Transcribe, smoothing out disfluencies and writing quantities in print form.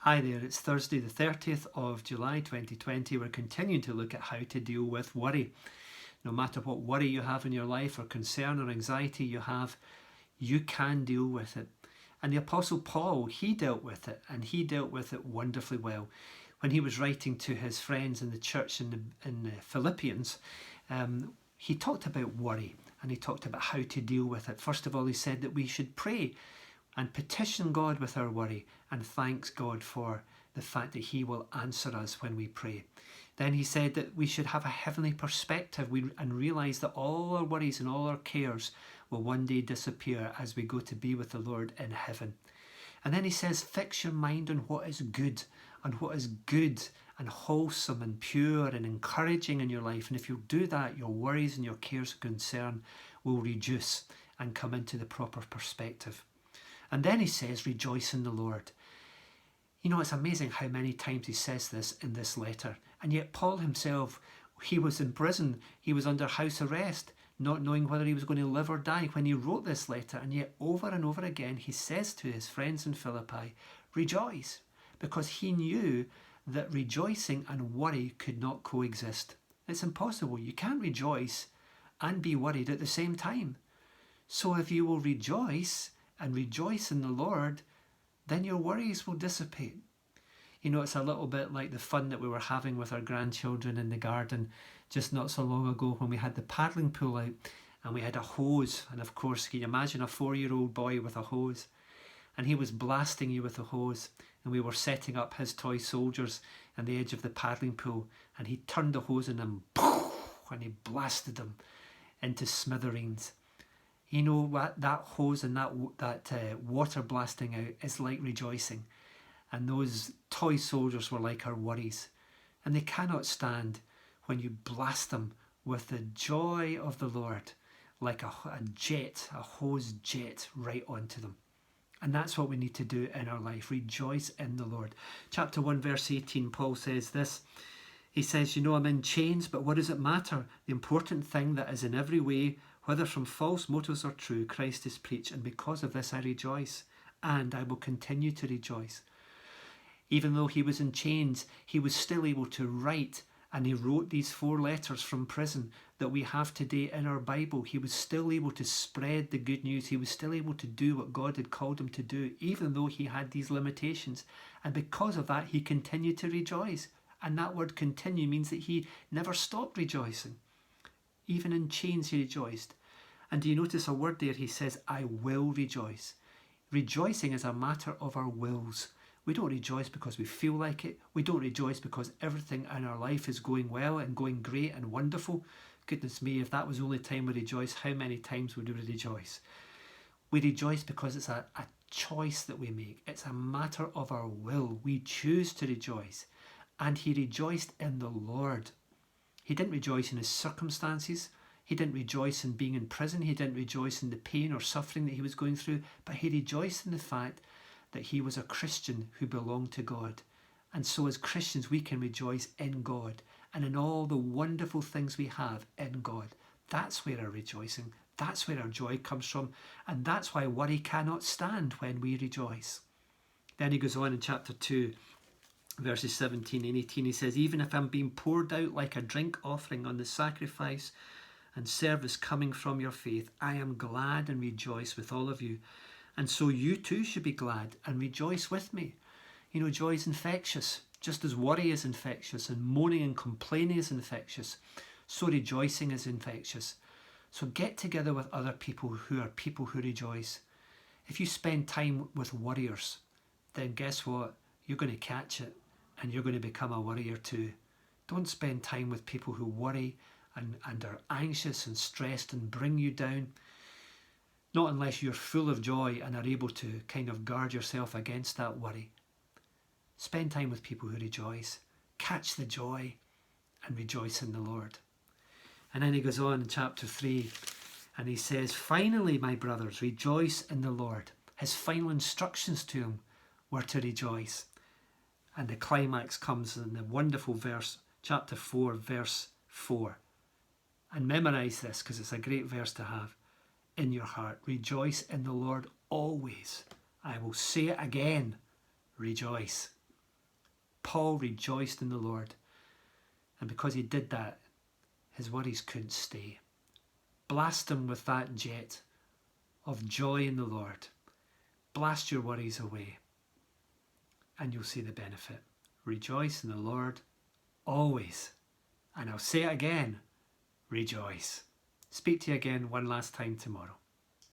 Hi there, it's Thursday the 30th of July 2020. We're continuing to look at how to deal with worry. No matter what worry you have in your life or concern or anxiety you have, you can deal with it. And the Apostle Paul, he dealt with it, and he dealt with it wonderfully well. When he was writing to his friends in the church in the Philippians, he talked about worry and he talked about how to deal with it. First of all, he said that we should pray and petition God with our worry and thanks God for the fact that he will answer us when we pray. Then he said that we should have a heavenly perspective and realise that all our worries and all our cares will one day disappear as we go to be with the Lord in heaven. And then he says, fix your mind on what is good and wholesome and pure and encouraging in your life. And if you do that, your worries and your cares and concern will reduce and come into the proper perspective. And then he says, rejoice in the Lord. You know, it's amazing how many times he says this in this letter. And yet Paul himself, he was in prison. He was under house arrest, not knowing whether he was going to live or die when he wrote this letter. And yet over and over again, he says to his friends in Philippi, rejoice, because he knew that rejoicing and worry could not coexist. It's impossible. You can't rejoice and be worried at the same time. So if you will rejoice and rejoice in the Lord, then your worries will dissipate. You know, it's a little bit like the fun that we were having with our grandchildren in the garden just not so long ago when we had the paddling pool out and we had a hose. And of course, can you imagine a 4-year-old boy with a hose? And he was blasting you with a hose. And we were setting up his toy soldiers on the edge of the paddling pool. And he turned the hose on them, and he blasted them into smithereens. You know what, that hose and that water blasting out is like rejoicing. And those toy soldiers were like our worries. And they cannot stand when you blast them with the joy of the Lord, like a hose jet right onto them. And that's what we need to do in our life. Rejoice in the Lord. Chapter 1 verse 18, Paul says this. He says, you know, I'm in chains, but what does it matter? The important thing that is in every way, whether from false motives or true, Christ is preached, and because of this I rejoice, and I will continue to rejoice. Even though he was in chains, he was still able to write, and he wrote these 4 letters from prison that we have today in our Bible. He was still able to spread the good news. He was still able to do what God had called him to do, even though he had these limitations. And because of that, he continued to rejoice. And that word continue means that he never stopped rejoicing. Even in chains he rejoiced. And do you notice a word there? He says, I will rejoice. Rejoicing is a matter of our wills. We don't rejoice because we feel like it. We don't rejoice because everything in our life is going well and going great and wonderful. Goodness me, if that was the only time we rejoice, how many times would we rejoice? We rejoice because it's a choice that we make. It's a matter of our will. We choose to rejoice. And he rejoiced in the Lord. He didn't rejoice in his circumstances. He didn't rejoice in being in prison. He didn't rejoice in the pain or suffering that he was going through. But he rejoiced in the fact that he was a Christian who belonged to God. And so as Christians, we can rejoice in God and in all the wonderful things we have in God. That's where our rejoicing, that's where our joy comes from. And that's why worry cannot stand when we rejoice. Then he goes on in chapter 2, verses 17 and 18. He says, even if I'm being poured out like a drink offering on the sacrifice and service coming from your faith, I am glad and rejoice with all of you. And so you too should be glad and rejoice with me. You know, joy is infectious, just as worry is infectious and moaning and complaining is infectious. So rejoicing is infectious. So get together with other people who are people who rejoice. If you spend time with worriers, then guess what? You're going to catch it and you're going to become a worrier too. Don't spend time with people who worry and are anxious and stressed and bring you down. Not unless you're full of joy and are able to kind of guard yourself against that worry. Spend time with people who rejoice. Catch the joy and rejoice in the Lord. And then he goes on in chapter 3 and he says, finally, my brothers, rejoice in the Lord. His final instructions to him were to rejoice. And the climax comes in the wonderful verse, chapter 4, verse 4. And memorize this because it's a great verse to have in your heart. Rejoice in the Lord always. I will say it again. Rejoice. Paul rejoiced in the Lord. And because he did that, his worries couldn't stay. Blast him with that jet of joy in the Lord. Blast your worries away, and you'll see the benefit. Rejoice in the Lord always. And I'll say it again, rejoice. Speak to you again one last time tomorrow.